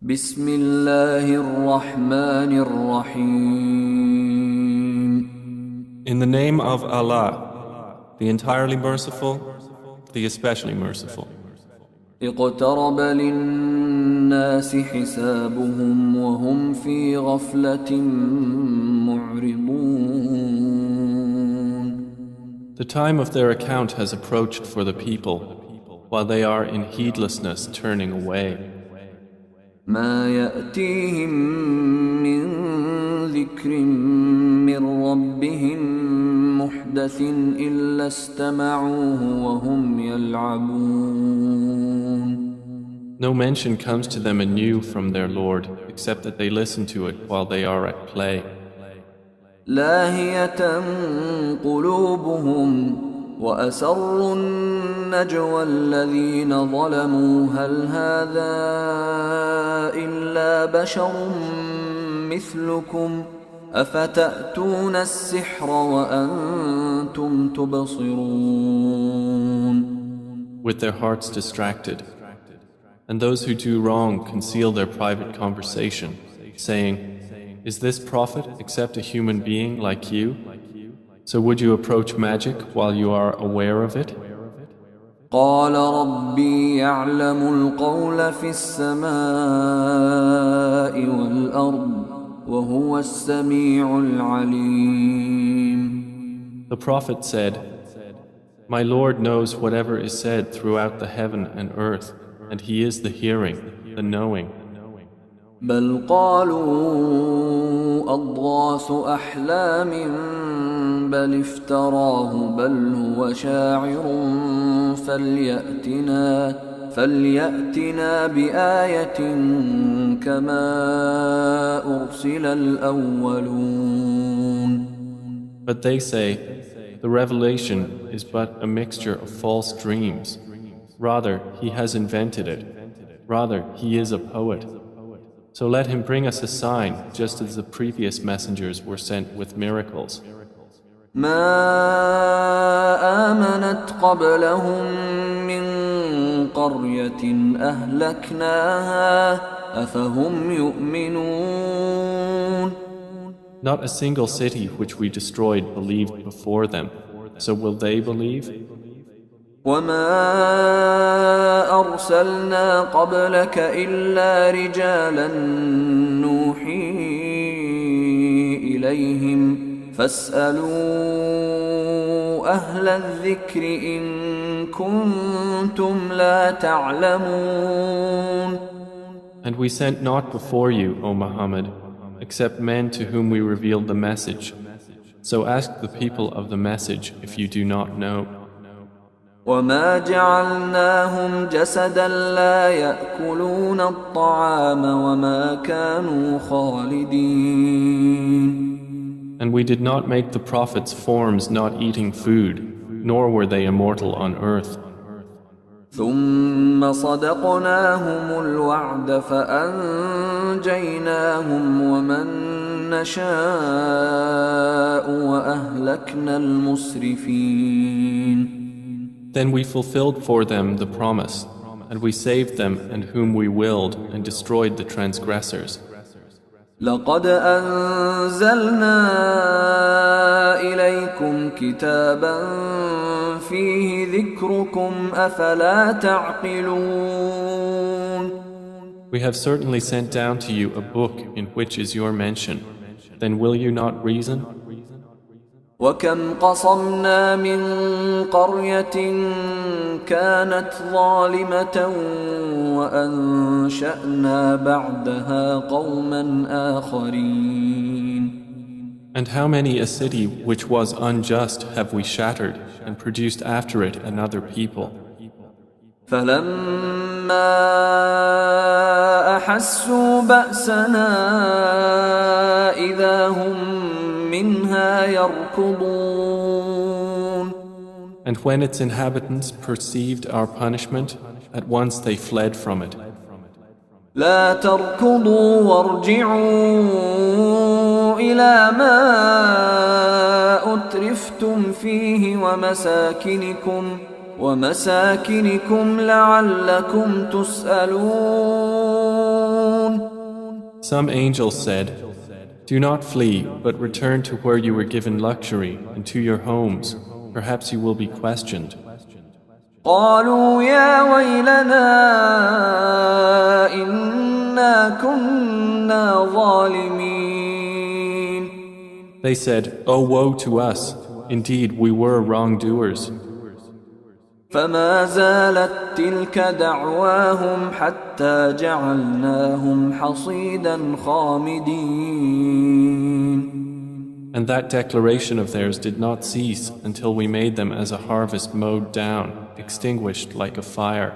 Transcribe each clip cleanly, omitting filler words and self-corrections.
بسم الله الرحمن الرحيم. In the name of Allah, the entirely merciful, the especially merciful. اقترب للناس حسابهم وهم في غفلة معرضون. The time of their account has approached for the people, while they are in heedlessness turning away. ما يأتيهم من ذكر من ربهم محدث إلا استمعوه وهم يلعبون. No mention comes to them anew from their Lord, except that they listen to it while they are at play. لاهية قلوبهم وأسروا النجوى الذين ظلموا هل هذا إلا بشر مثلكم أفتأتون السحر وأنتم تبصرون. With their hearts distracted. And those who do wrong conceal their private conversation, saying, "Is this prophet except a human being like you? So would you approach magic while you are aware of it?" قال ربي يعلم القول في السماء والأرض وهو السميع العليم. The prophet said, "My Lord knows whatever is said throughout the heaven and earth, and He is the hearing, the knowing." بل قالوا أضغاث أحلام بل افتراه بل هو شاعر فليأتنا بآية كما أرسل الأولون. But they say, "The revelation is but a mixture of false dreams. Rather, he has invented it. Rather, he is a poet. So let him bring us a sign, just as the previous messengers were sent with miracles." ما آمنت قبلهم من قرية أهلكناها أفهم يؤمنون. Not a single city which we destroyed believed before them. So will they believe? وما أرسلنا قبلك إلا رجالا نوحي إليهم فاسألوا أهل الذكر إن كنتم لا تعلمون. And we sent not before you, O Muhammad, except men to whom we revealed the message. So ask the people of the message if you do not know. وما جعلناهم جسدا لا يأكلون الطعام وما كانوا خالدين. And we did not make the prophets forms not eating food, nor were they immortal on earth. ثم صدقناهم الوعد فأنجيناهم ومن نشاء وأهلكنا المسرفين. Then we fulfilled for them the promise, and we saved them and whom we willed and destroyed the transgressors. لقد أنزلنا إليكم كتابا فيه ذكركم أفلا تعقلون. We have certainly sent down to you a book in which is your mention. Then will you not reason? وكم قصمنا من قرية كانت ظالمة وأنشأنا بعدها قوما آخرين. And how many a city which was unjust have we shattered and produced after it another people? فلما أحسوا بأسنا إذا هم منها يركضون. And when its inhabitants perceived our punishment, at once they fled from it. لا تركضوا وارجعوا إلى ما أترفتم فيه ومساكنكم لعلكم تسألون. Some angels said, "Do not flee, but return to where you were given luxury and to your homes. Perhaps you will be questioned." قالوا يا ويلنا إنا كنا ظالمين. They said, "Oh, woe to us! Indeed, we were wrongdoers." فما زالت تلك دعواهم حتى جعلناهم حصيدا خامدين. And that declaration of theirs did not cease until we made them as a harvest mowed down, extinguished like a fire.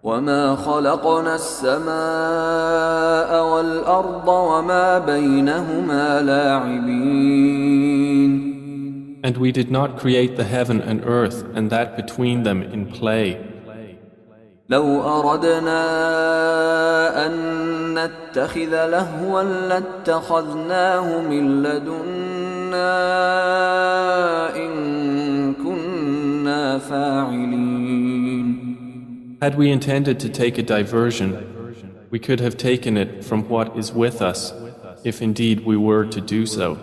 وما خلقنا السماء والأرض وما بينهما لاعبين. And we did not create the heaven and earth and that between them in play. لو أردنا أن نتخذ لهوا لاتخذناه من لدنا إن كنا فاعلين. Had we intended to take a diversion, we could have taken it from what is with us, if indeed we were to do so.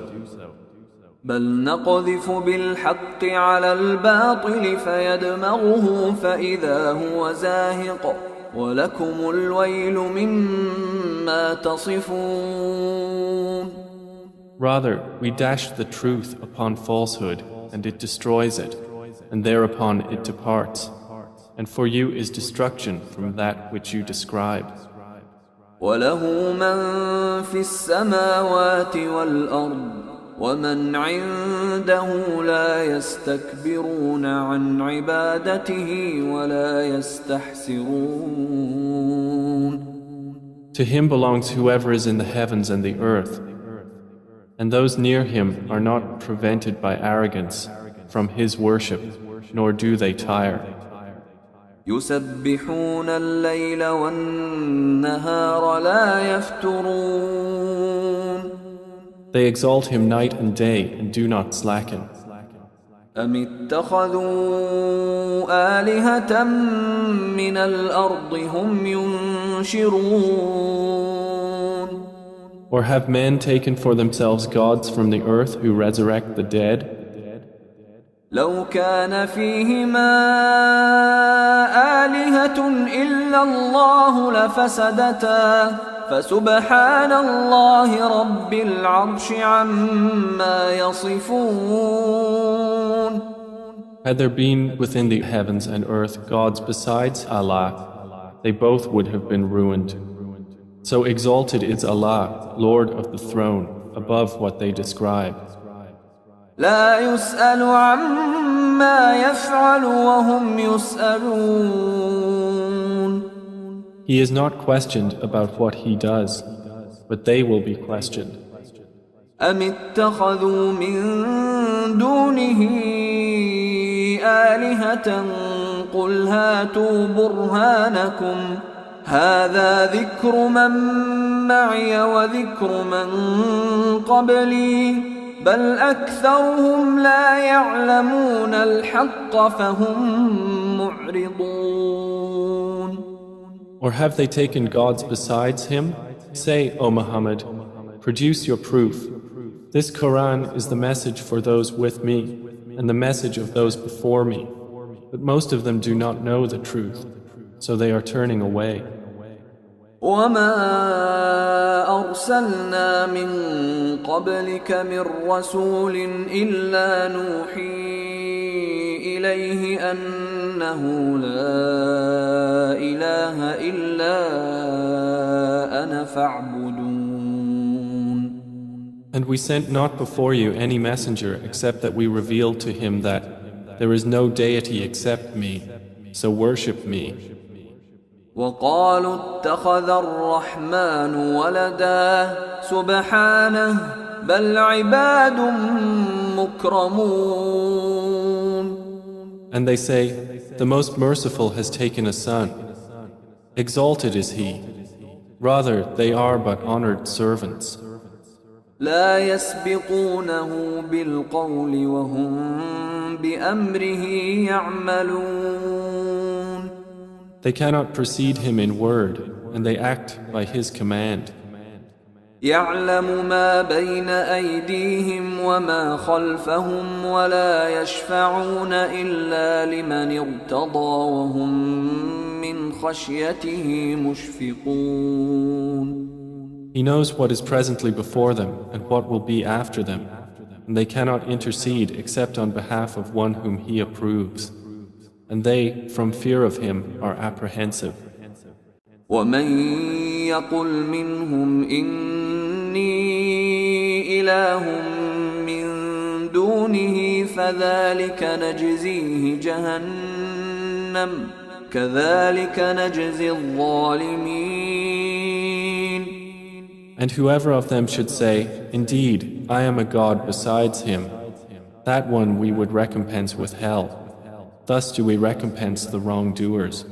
بل نقذف بالحق على الباطل فيدمغه فإذا هو زاهق ولكم الويل مما تصفون. Rather, we dash the truth upon falsehood, and it destroys it, and thereupon it departs. And for you is destruction from that which you describe. وله من في السماوات والأرض ومن عنده لا يستكبرون عن عبادته ولا يستحسرون. To him belongs whoever is in the heavens and the earth, and those near him are not prevented by arrogance from his worship, nor do they tire. يسبحون الليل والنهار لا يفترون. They exalt him night and day and do not slacken. أم اتخذوا آلهة من الأرض هم ينشرون. Or have men taken for themselves gods from the earth who resurrect the dead? لو كان فيهما آلهة إلا الله لفسدتا فسبحان الله رب العرش عما يصفون. Had there been within the heavens and earth gods besides Allah, they both would have been ruined. So exalted is Allah, Lord of the throne, above what they describe. لا يسأل عما يفعل وهم يسألون. He is not questioned about what he does, but they will be questioned. أم اتخذوا من دونه آلهة قل هاتوا برهانكم هذا ذكر من معي وذكر من قبلي بل أكثرهم لا يعلمون الحق فهم معرضون. Or have they taken gods besides him? Say, O Muhammad, produce your proof. This Quran is the message for those with me and the message of those before me. But most of them do not know the truth, so they are turning away. وما أرسلنا من قبلك من رسول إلا نوحي إليه أنه لا إله إلا أنا فاعبدون. And we sent not before you any messenger except that we revealed to him that there is no deity except me, so worship me. وقالوا اتخذ الرحمن ولدا سبحانه بل عباد مكرمون. And they say, the Most Merciful has taken a son. Exalted is he. Rather, they are but honored servants. لا يسبقونه بالقول وهم بأمره يعملون. They cannot precede him in word, and they act by his command. يعلم ما بين أيديهم وما خلفهم ولا يشفعون إلا لمن ارتضى وهم من خشيته مشفقون. He knows what is presently before them and what will be after them, and they cannot intercede except on behalf of one whom He approves. And they, from fear of Him, are apprehensive. ومن يقل منهم إني إله من دونه فذلك نجزيه جهنم كذلك نجزي الظالمين. And whoever of them should say, Indeed, I am a God besides Him, that one we would recompense with hell. Thus do we recompense the wrongdoers.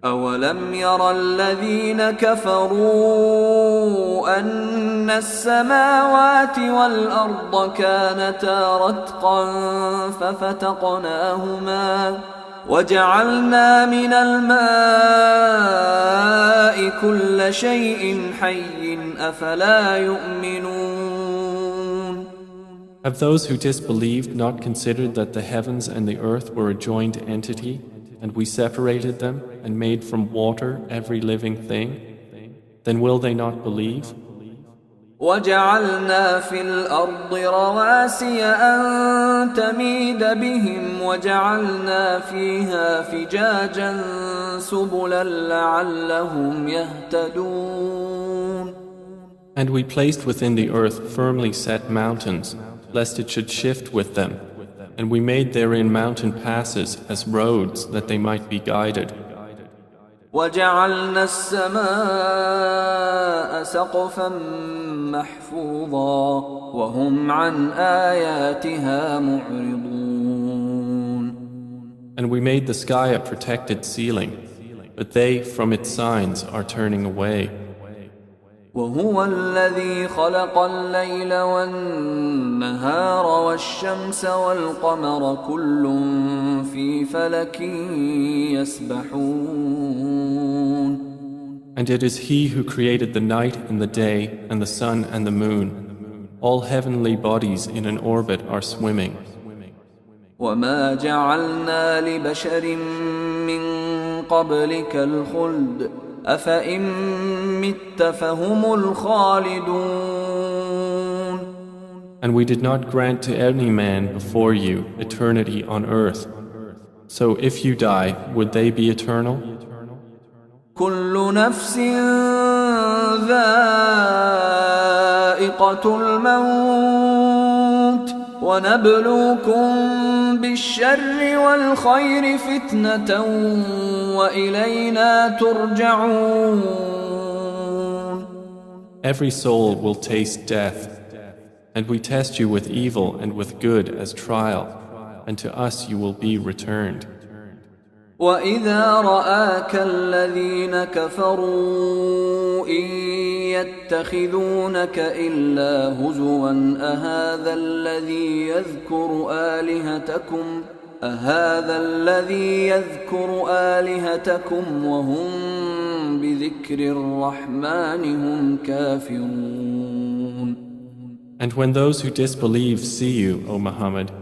أولم ير الذين كفروا أن السماوات والأرض كانتا رتقا ففتقناهما وجعلنا من الماء كل شيء حي أفلا يؤمنون. Have those who disbelieved not considered that the heavens and the earth were a joined entity, and we separated them and made from water every living thing? Then will they not believe? وجعلنا في الأرض رواسي أن تميد بهم وجعلنا فيها فجاجا سبلا لعلهم يهتدون. And we placed within the earth firmly set mountains, lest it should shift with them, and we made therein mountain passes as roads that they might be guided. وجعلنا السماء سقفا محفوظا وهم عن آياتها معرضون. And we made the sky a protected ceiling, but they from its signs are turning away. وهو الذي خلق الليل والنهار والشمس والقمر كل في فلك يسبحون. And it is He who created the night and the day and the sun and the moon. All heavenly bodies in an orbit are swimming. وما جعلنا لبشر من قبلك الخلد أفإن مت فهم الخالدون. And we did not grant to any man before you eternity on earth. So if you die, would they be eternal? كل نفس ذائقة الموت ونبلوكم بالشر والخير فتنة وإلينا ترجعون. Every soul will taste death, and we test you with evil and with good as trial, and to us you will be returned. وإذا رآك الذين كفروا إن يتخذونك إلا هزوا أهذا الذي يذكر آلهتكم وهم بذكر الرحمن هم كافرون. And when those who disbelieve see you, O Muhammad,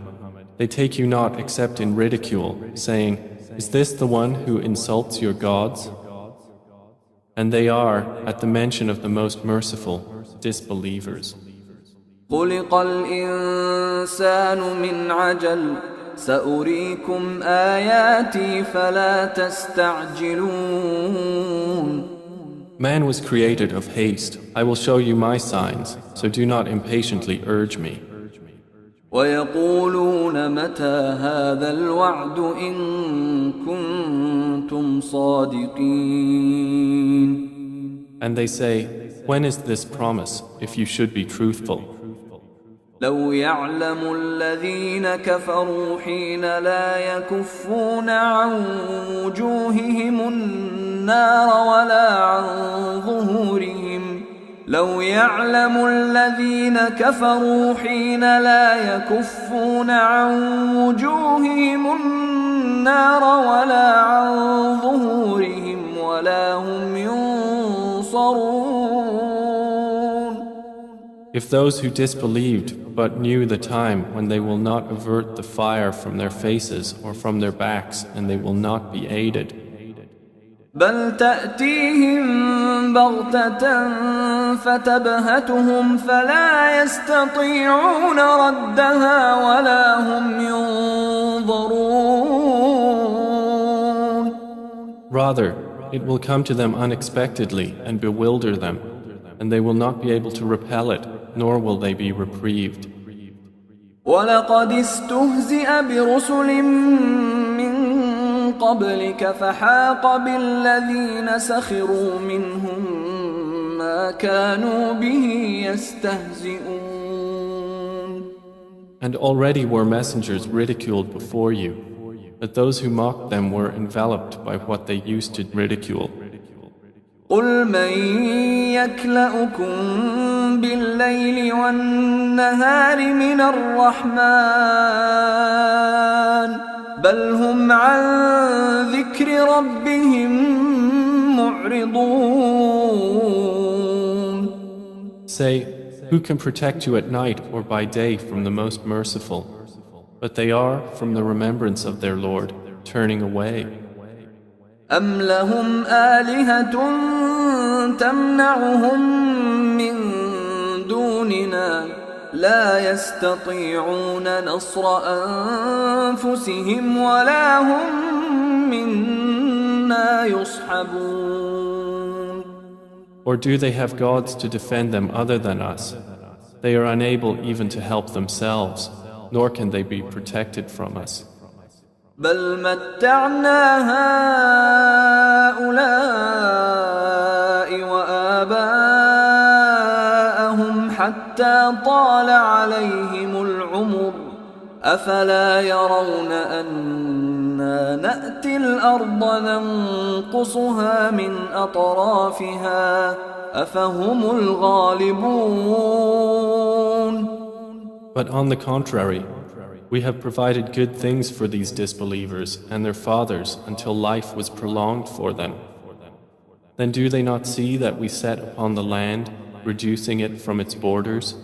they take you not except in ridicule, saying, Is this the one who insults your gods? And they are, at the mention of the Most Merciful, disbelievers. خلق الإنسان من عجل سأريكم آياتي فلا تستعجلون. Man was created of haste. I will show you my signs, so do not impatiently urge me. ويقولون متى هذا الوعد إن كنتم صادقين. And they say, When is this promise, if you should be truthful? لو يعلم الذين كفروا حين لا يكفون عن وجوههم النار ولا عن ظهورهم لو يعلم الذين كفروا حين لا يكفون عن وجوههم النار ولا عن ظهورهم ولا هم ينصرون. If those who disbelieved but knew the time when they will not avert the fire from their faces or from their backs and they will not be aided. بل تأتيهم بغتة فتبهتهم فلا يستطيعون ردها ولا هم ينظرون. Rather, it will come to them unexpectedly and bewilder them, and they will not be able to repel it, nor will they be reprieved. ولقد استهزئ برسل من قبلك فحاق بالذين سخروا منهم ما كانوا به يستهزئون. And already were messengers ridiculed before you, but those who mocked them were enveloped by what they used to ridicule. قل من يكلؤكم بالليل والنهار من الرحمن بل هم عن ذكر ربهم معرضون. Say, who can protect you at night or by day from the most merciful? But they are, from the remembrance of their Lord, turning away. أم لهم آلهة تمنعهم من دوننا لا يستطيعون نصر أنفسهم ولا هم منا يصحبون. Or do they have gods to defend them other than us? They are unable even to help themselves, nor can they be protected from us. بل متعنا هؤلاء وآباءهم حتى طال عليهم العمر أفلا يرون أنا نأتي الأرض ننقصها من أطرافها أفهم الغالبون. But on the contrary, we have provided good things for these disbelievers and their fathers until life was prolonged for them. Then do they not see that we set upon the land, reducing it from its borders?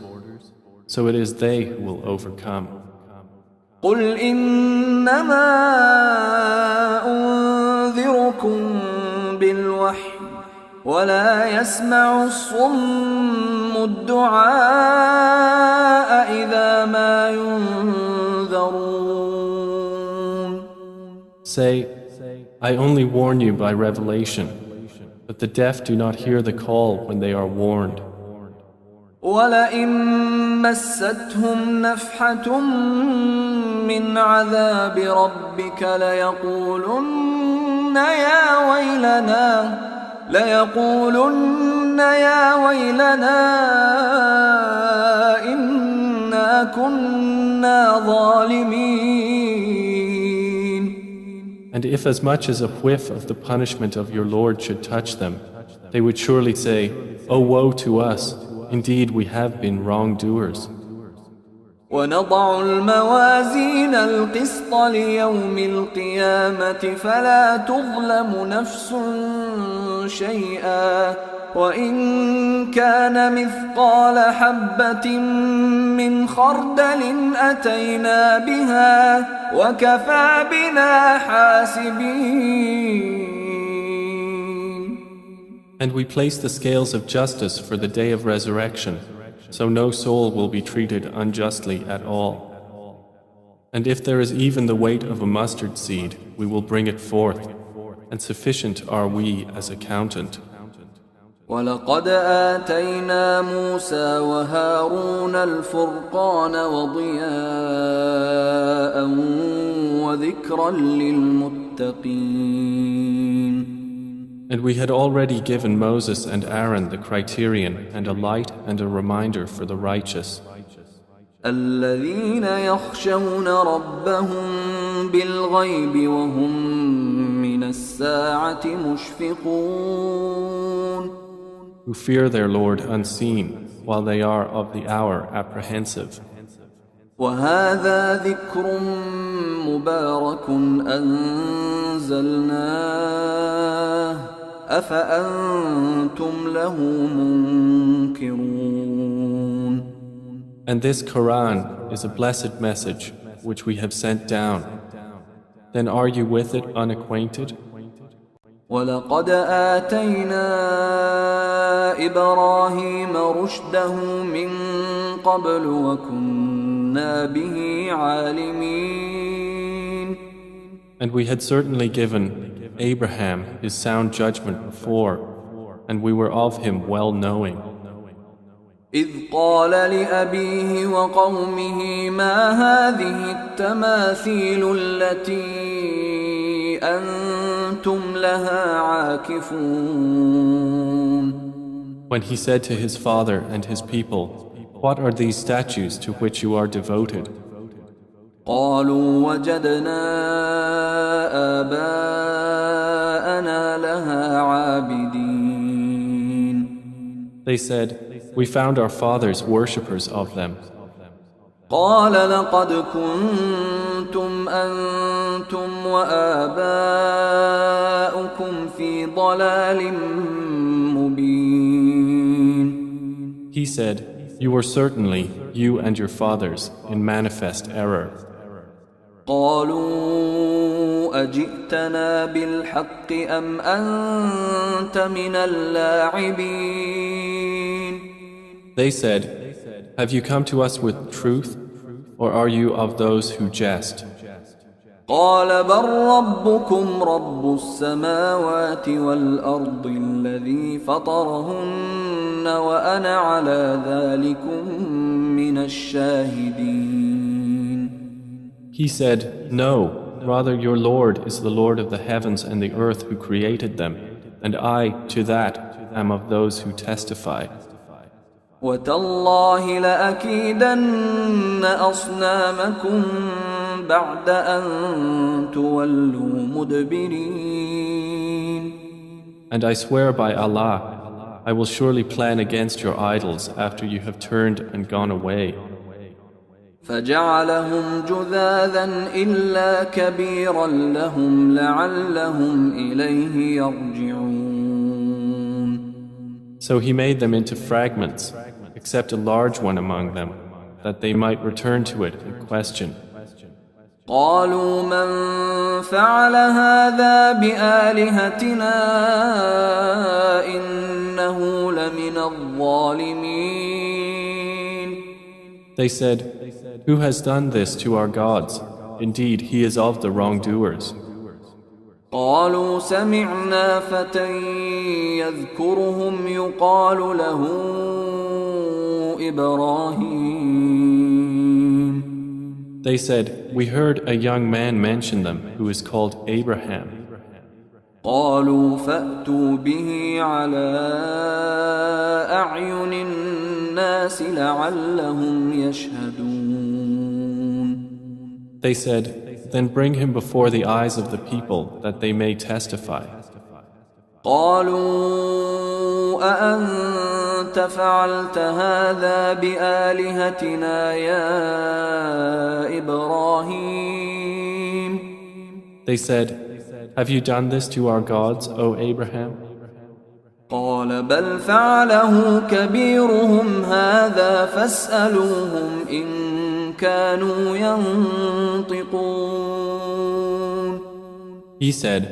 So it is they who will overcome. قل إنما أنذركم بالوحي ولا يسمع الصم الدعاء إذا ما ينذرون. Say, I only warn you by revelation, but the deaf do not hear the call when they are warned. ولئن مستهم نفحة من عذاب ربك ليقولن يا ويلنا إنا كنا ظالمين. And if as much as a whiff of the punishment of your Lord should touch them, they would surely say, "Oh, woe to us! Indeed, we have been wrongdoers." ونضع الموازين القسط ليوم القيامة فلا تظلم نفس شيئا وإن كان مثقال حبة من خردل أتينا بها وكفى بنا حاسبين. And we place the scales of justice for the day of resurrection, so no soul will be treated unjustly at all. And if there is even the weight of a mustard seed, we will bring it forth, and sufficient are we as accountant. ولقد آتينا موسى وهارون الفرقان وضياء وذكرا للمتقين. And we had already given Moses and Aaron the criterion and a light and a reminder for the righteous. الذين يخشون ربهم بالغيب وهم من الساعة مشفقون. Who fear their Lord unseen, while they are of the hour apprehensive. وهذا ذكر مبارك أنزلناه أفأنتم له منكرون. And this Quran is a blessed message which we have sent down. Then are you with it unacquainted? ولقد آتينا إبراهيم رشده من قبل وكنا به عالمين. And we had certainly given Abraham his sound judgment before, and we were of him well knowing. إذ قال لأبيه وقومه ما هذه التماثيل التي أنتم لها عاكفون. When he said to his father and his people, "What are these statues to which you are devoted?" قالوا وجدنا آباءنا لها عابدين. They said, "We found our fathers worshippers of them." قال لقد كنتم أنتم وآباؤكم في ضلال مبين. He said, "You were certainly, you and your fathers, in manifest error." قالوا أجئتنا بالحق أم أنت من اللاعبين. They said, "Have you come to us with truth, or are you of those who jest?" قال بل ربكم رب السماوات والأرض الذي فطرهن وأنا على ذلكم من الشاهدين. He said, "No, rather your Lord is the Lord of the heavens and the earth who created them, and I, to that, am of those who testify." وتالله لأكيدن أصنامكم بعد أن تولوا مدبرين. And I swear by Allah, I will surely plan against your idols after you have turned and gone away. فجعلهم جذاذا إلا كبيرا لهم لعلهم إليه يرجعون. So he made them into fragments, except a large one among them, that they might return to it and question. قالوا من فعل هذا بآلهتنا إنه لمن الظالمين. They said, "Who has done this to our gods? Indeed, he is of the wrongdoers." قالوا سمعنا فتى يذكرهم يقال له إبراهيم. They said, "We heard a young man mention them who is called Abraham." قالوا فأتوا به على أعين الناس لعلهم يشهدون. They said, "Then bring him before the eyes of the people that they may testify." قالوا أأنت فعلت هذا بآلهتنا يا إبراهيم. They said, "Have you done this to our gods, O Abraham?" قال بل فعله كبيرهم هذا فاسألوهم إن كانوا ينطقون. He said,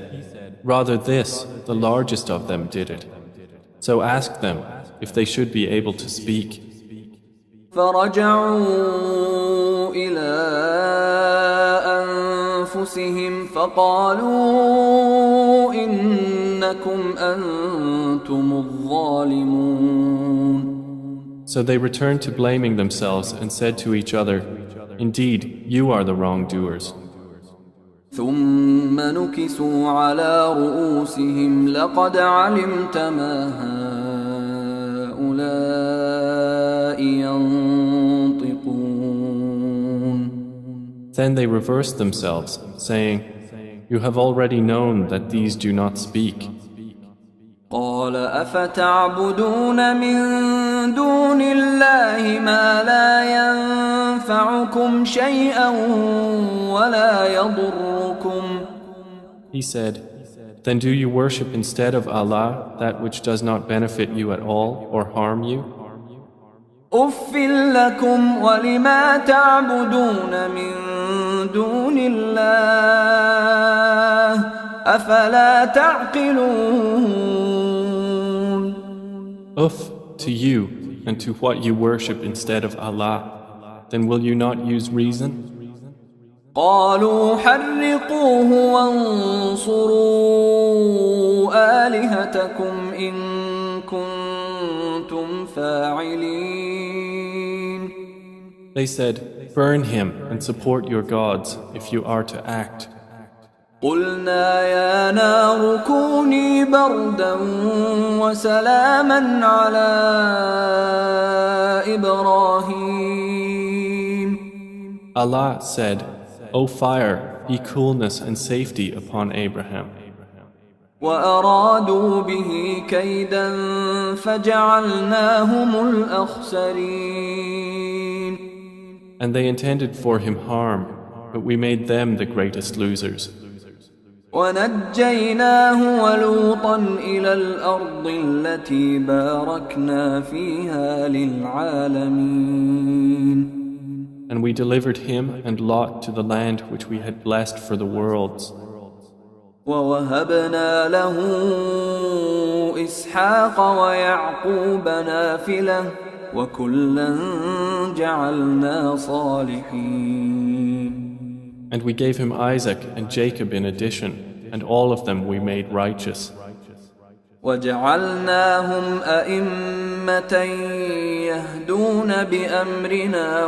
"Rather this, the largest of them did it. So ask them if they should be able to speak." فرجعوا إلى أنفسهم فقالوا إنكم أنتم الظالمون. So they returned to blaming themselves and said to each other, "Indeed, you are the wrongdoers." ثم نكسوا على رؤوسهم لقد علمت ما هؤلاء ينطقون. Then they reversed themselves, saying, "You have already known that these do not speak." قال أفتعبدون من دون الله ما لا ينفعكم شيئا ولا يضركم. He said, "Then do you worship instead of Allah that which does not benefit you at all or harm you?" أف لكم ولما تعبدون من دون الله أفلا تعقلون. Uff to you and to what you worship instead of Allah. Then will you not use reason? قالوا حرقوه وانصروا آلهتكم إن كنتم فاعلين. They said, burn him and support your gods if you are to act. قلنا يا نار كوني بردا وسلاما على إبراهيم. Allah said, O fire, be coolness and safety upon Abraham. وأرادوا به كيدا فجعلناهم الأخسرين. And they intended for him harm, but we made them the greatest losers. ونجيناه ولوطا إلى الأرض التي باركنا فيها للعالمين. And we delivered him and Lot to the land which we had blessed for the worlds. ووهبنا له إسحاق ويعقوب نافلة وكلا جعلنا صالحين. And we gave him Isaac and Jacob in addition, and all of them we made righteous. وجعلناهم أئمة يهدون بأمرنا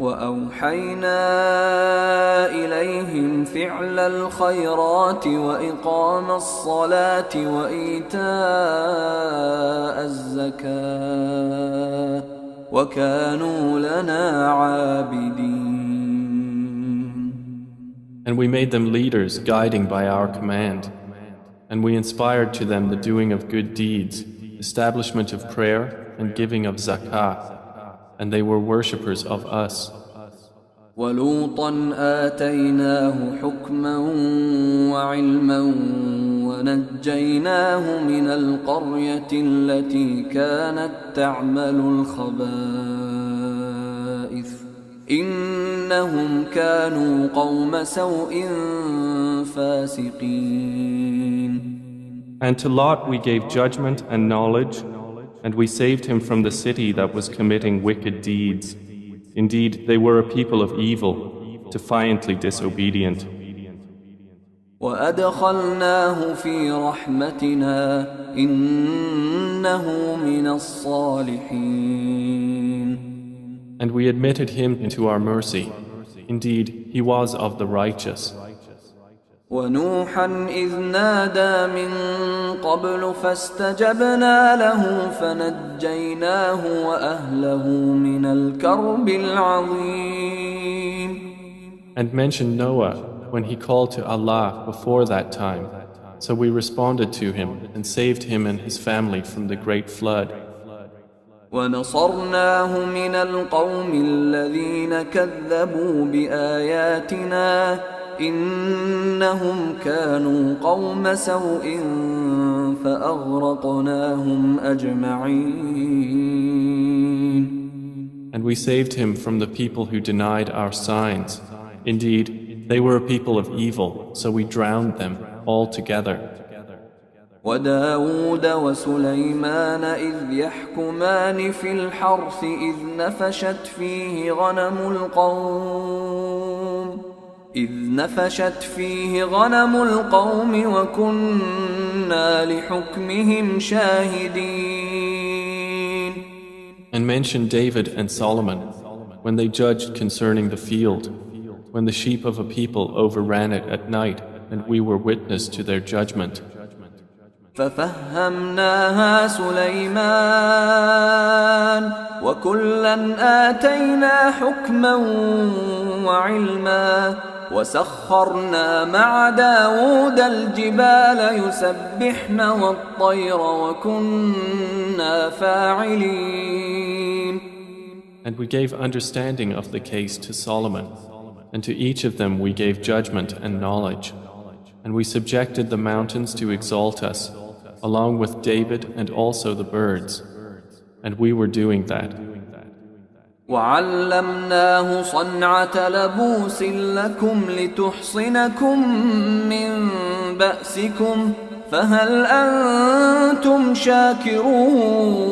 وأوحينا إليهم فعل الخيرات وإقام الصلاة وإيتاء الزكاة وكانوا لنا عابدين. And we made them leaders, guiding by our command. And we inspired to them the doing of good deeds, establishment of prayer, and giving of zakah. And they were worshippers of us. وَلُوطًا آتَيْنَاهُ حُكْمًا وَعِلْمًا وَنَجَّيْنَاهُ مِنَ الْقَرْيَةِ الَّتِي كَانَتْ تَعْمَلُ الْخَبَائِثَ إِنَّهُمْ كَانُوا قَوْمَ سَوْءٍ فَاسِقِينَ. And to Lot we gave judgment and knowledge, and we saved him from the city that was committing wicked deeds. Indeed, they were a people of evil, defiantly disobedient. وَأَدْخَلْنَاهُ فِي رَحْمَتِنَا إِنَّهُ مِنَ الصَّالِحِينَ. And we admitted him into our mercy. Indeed, he was of the righteous. ونوحا إذ نادى من قبل فاستجبنا له فنجيناه وأهله من الكرب العظيم. And mention Noah when he called to Allah before that time. So we responded to him and saved him and his family from the great flood. ونصرناه من القوم الذين كذبوا بآياتنا إنهم كانوا قوم سوء فأغرقناهم أجمعين. And we saved him from the people who denied our signs. Indeed, they were a people of evil, so we drowned them all together. وداود وسليمان إذ يحكمان في الحرث إذ نفشت فيه غنم القوم وكنا لحكمهم شاهدين. And mention David and Solomon when they judged concerning the field, when the sheep of a people overran it at night, and we were witness to their judgment. ففهمناها سليمان وكلا آتينا حكما وعلما وسخرنا مع داود الجبال يسبحن والطير وكنا فاعلين. And we gave understanding of the case to Solomon, and to each of them we gave judgment and knowledge. And we subjected the mountains to exalt us, along with David and also the birds. And we were doing that. وعلمناه صنعة لبوس لكم لتحصنكم من بأسكم فهل أنتم شاكرون.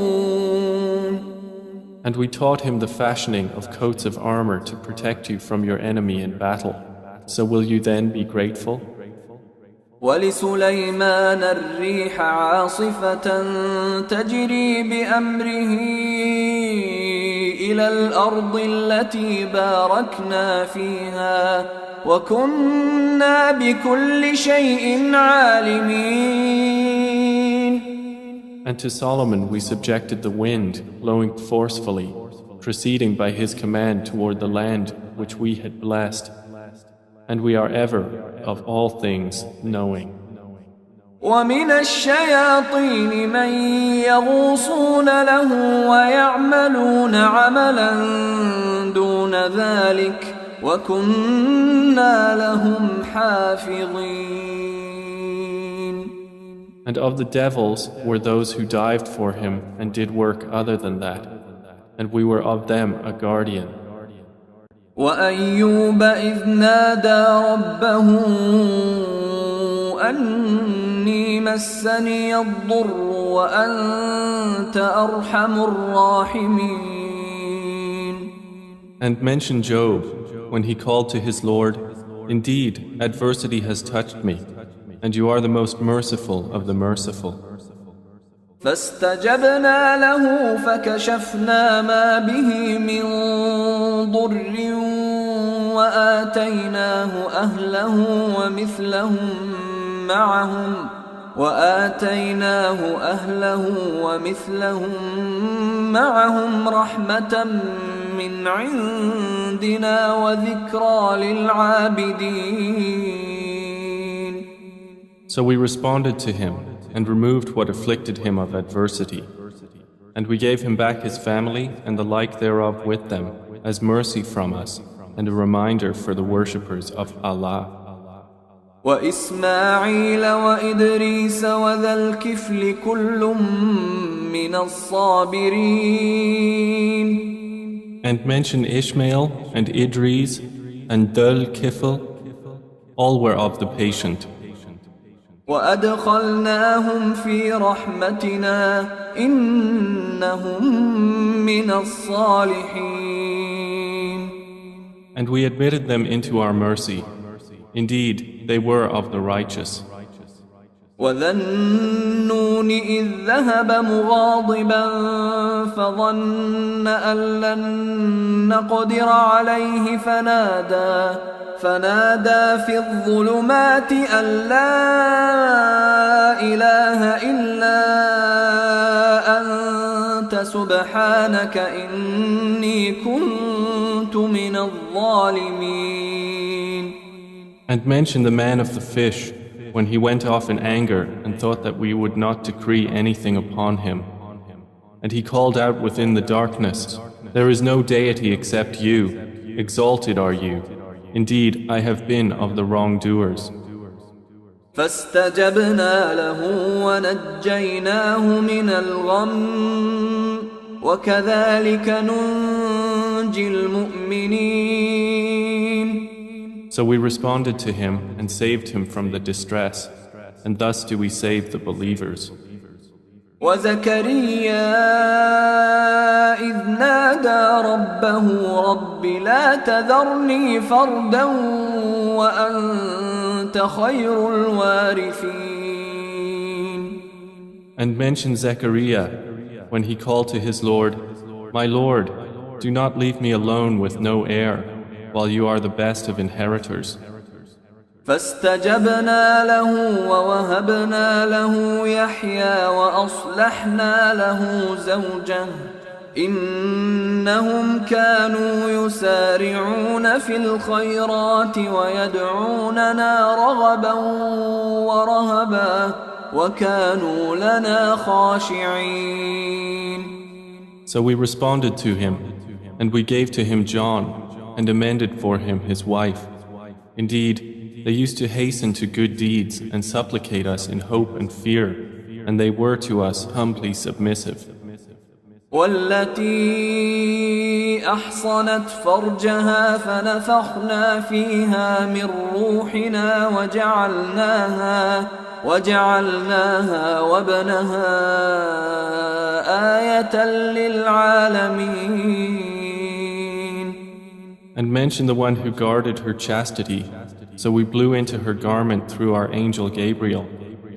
And we taught him the fashioning of coats of armor to protect you from your enemy in battle. So will you then be grateful? ولسليمان الريح عاصفة تجري بأمره إلى الأرض التي باركنا فيها وكنا بكل شيء عالمين. And to Solomon we subjected the wind, blowing forcefully, proceeding by his command toward the land which we had blessed. And we are ever, of all things, knowing. ومن الشياطين من يغوصون له ويعملون عملا دون ذلك وكنا لهم حافظين. And of the devils were those who dived for him and did work other than that, and we were of them a guardian. وأيوب إذ نادى ربه أني مسني الضر وأنت أرحم الراحمين. And mention Job when he called to his Lord, "Indeed, adversity has touched me, and you are the most merciful of the merciful." فاستجبنا له فكشفنا ما به من ضر وآتيناه أهله ومثلهم معهم رحمة من عندنا وذكرى للعابدين. So we responded to him and removed what afflicted him of adversity. And we gave him back his family and the like thereof with them as mercy from us and a reminder for the worshippers of Allah. وإسماعيل وإدريس وذا الكفل كل من الصابرين. And mention Ishmael and Idris and Dhul Kifl, all were of the patient. وأدخلناهم في رحمتنا إنهم من الصالحين. And we admitted them into our mercy. Indeed, they were of the righteous. وذا النون إذ ذهب مغاضبا فظن أن لن نقدر عليه فنادى في الظلمات أن لا إله إلا أنت سبحانك إني كنت من الظالمين. And mention the man of the fish when he went off in anger and thought that we would not decree anything upon him. And he called out within the darkness, "There is no deity except you. Exalted are you. Indeed, I have been of the wrongdoers." فاستجبنا له ونجيناه من الغم وكذلك ننجي المؤمنين. So we responded to him and saved him from the distress, and thus do we save the believers. وزكريا إذ نادى ربه رب لا تذرني فردا وأنت خير الوارثين. And mention Zechariah when he called to his Lord, "My Lord, do not leave me alone with no heir, while you are the best of inheritors." فاستجبنا له ووهبنا له يحيى وأصلحنا له زوجه إنهم كانوا يسارعون في الخيرات ويدعوننا رغبا ورهبا وكانوا لنا خاشعين. So we responded to him, and we gave to him John, and amended for him his wife. Indeed, they used to hasten to good deeds and supplicate us in hope and fear, and they were to us humbly submissive. والتي أحصنت فرجها فنفخنا فيها من روحنا وجعلناها وابنها آية للعالمين. And mention the one who guarded her chastity. So we blew into her garment through our angel Gabriel,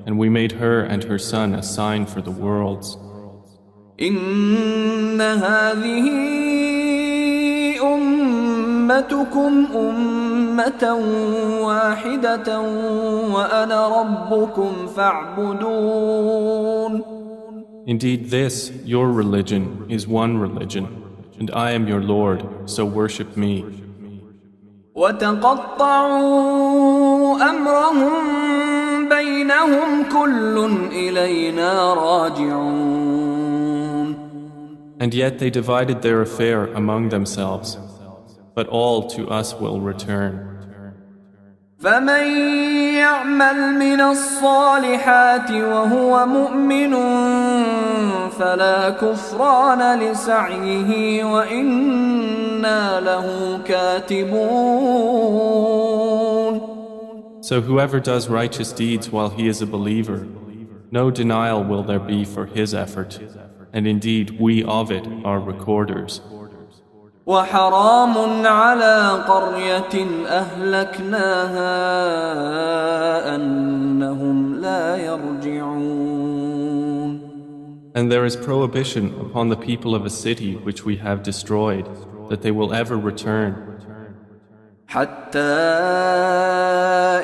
and we made her and her son a sign for the worlds. إن هذه أمتكم أمة واحدة وأنا ربكم فاعبدون. Indeed, this, your religion, is one religion, and I am your Lord, so worship me. وتقطعوا أمرهم بينهم كل إلينا راجعون. And yet they divided their affair among themselves, but all to us will return. فمن يعمل من الصالحات وهو مؤمن فلا كفران لسعيه وإنا له كاتبون. So whoever does righteous deeds while he is a believer, no denial will there be for his effort, and indeed we of it are recorders. وحرام على قرية أهلكناها أنهم لا يرجعون. And there is prohibition upon the people of a city which we have destroyed, that they will ever return. حتى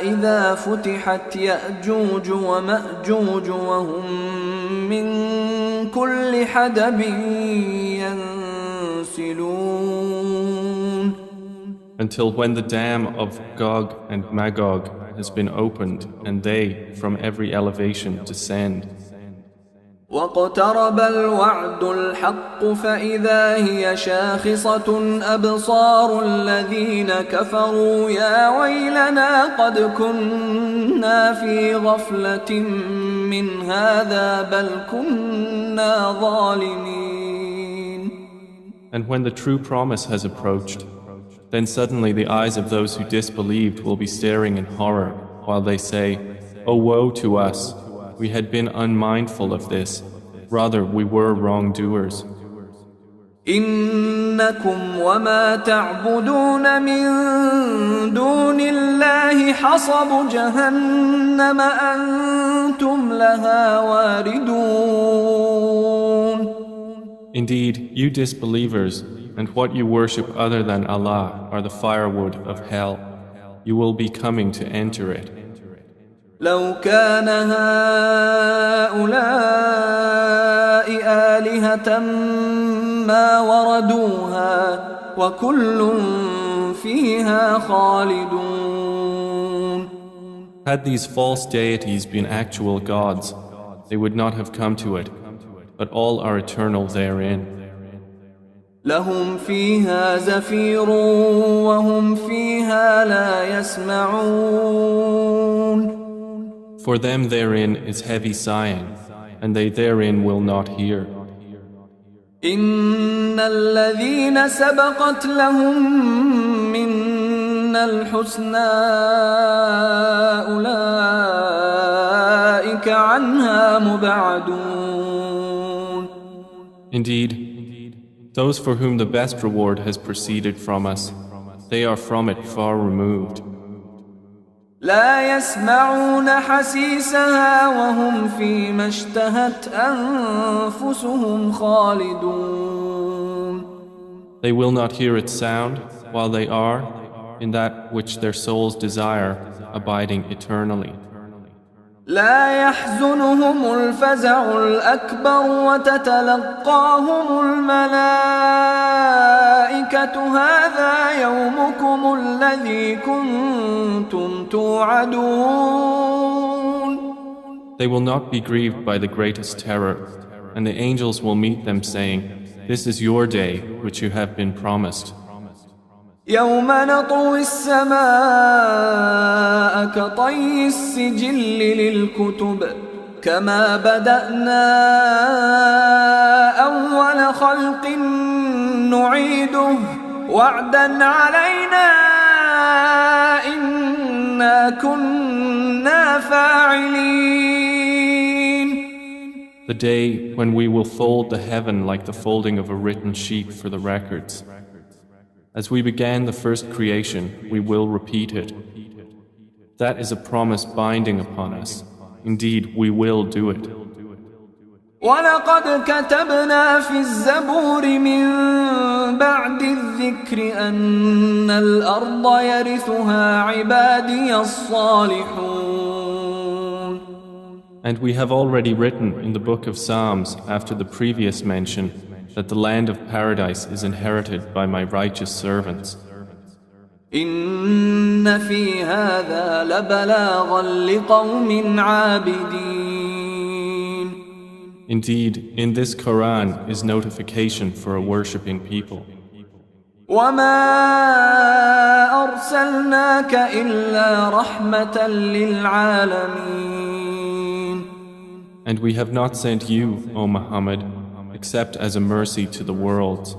إذا فتحت يأجوج ومأجوج وهم من كل حدب ينسلون. Until when the dam of Gog and Magog has been opened and they from every elevation descend. واقترب الوعد الحق فإذا هي شاخصة أبصار الذين كفروا يا ويلنا قد كنا في غفلة من هذا بل كنا ظالمين. And when the true promise has approached, then suddenly the eyes of those who disbelieved will be staring in horror while they say, "Oh woe to us! We had been unmindful of this. Rather, we were wrongdoers." إنكم وما تعبدون من دون الله حصب جهنم أنتم لها واردون. Indeed, you disbelievers, and what you worship other than Allah are the firewood of hell. You will be coming to enter it. لو كان هؤلاء آلهة ما وردوها وكل فيها خالدون. Had these false deities been actual gods, they would not have come to it, but all are eternal therein. لهم فيها زفير وهم فيها لا يسمعون. For them therein is heavy sighing, and they therein will not hear. إن الذين سبقت لهم منا الحسنى أولئك عنها مبعدون. Indeed, those for whom the best reward has proceeded from us, they are from it far removed. لا يسمعون حسيسها وهم فيما اشتهت أنفسهم خالدون. They will not hear its sound while they are in that which their souls desire, abiding eternally. لا يحزنهم الفزع الأكبر وتتلقاهم الملائكة هذا يومكم الذي كنتم توعدون. They will not be grieved by the greatest terror, and the angels will meet them saying, "This is your day which you have been promised." يوم نطوي السماء كطي السجل كما بدأنا أول خلق نعيده وعدا علينا إنا كنا فاعلين. The day when we will fold the heaven like the folding of a written sheet for the records. As we began the first creation, we will repeat it. That is a promise binding upon us. Indeed, we will do it. وَلَقَدْ كَتَبْنَا فِي الزَّبُورِ مِن بَعْدِ الذِّكْرِ أَنَّ الْأَرْضَ يَرِثُهَا عِبَادِيَ الصَّالِحُونَ. And we have already written in the book of Psalms after the previous mention that the land of paradise is inherited by my righteous servants. إِنَّ فِي هَذَا لَبَلَاغًا لِقَوْمٍ عَابِدِينَ. Indeed, in this Quran is notification for a worshipping people. وَمَا أَرْسَلْنَاكَ إِلَّا رَحْمَةً لِلْعَالَمِينَ. And we have not sent you, O Muhammad, except as a mercy to the worlds.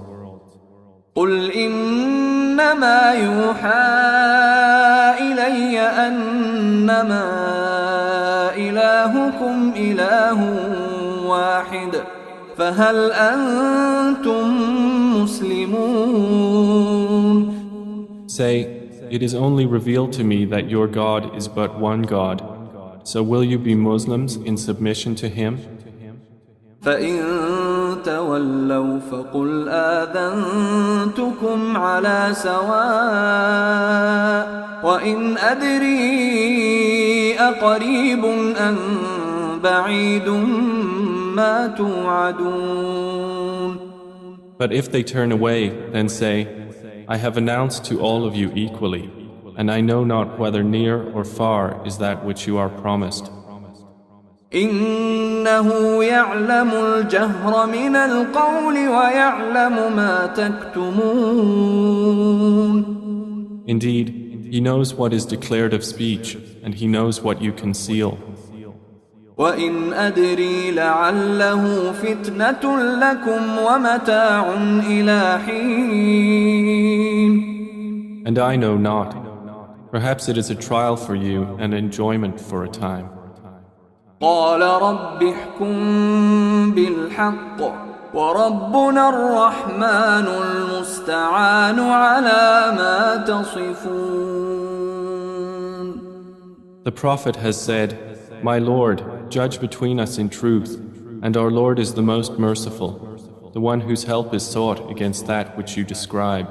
قُلْ إِنَّمَا يُوحَى إِلَيَّ أَنَّمَا إِلَٰهُكُمْ إِلَٰهٌ واحد فهل أنتم مسلمون. Say, it is only revealed to me that your God is but one God. So will you be Muslims in submission to Him? فإن تولوا فقل آذنتكم على سواء وإن أدري أقريب أم بعيد ما توعدون. But if they turn away, then say, I have announced to all of you equally, and I know not whether near or far is that which you are promised. إنه يعلم الجهر من القول ويعلم ما تكتمون. Indeed, He knows what is declared of speech, and He knows what you conceal. وإن أدري لعله فتنة لكم ومتاع إلى حين. And I know not. Perhaps it is a trial for you and enjoyment for a time. قال رب احكم بالحق وربنا الرحمن المستعان على ما تصفون. The Prophet has said, My Lord, judge between us in truth, and our Lord is the most merciful, the one whose help is sought against that which you describe.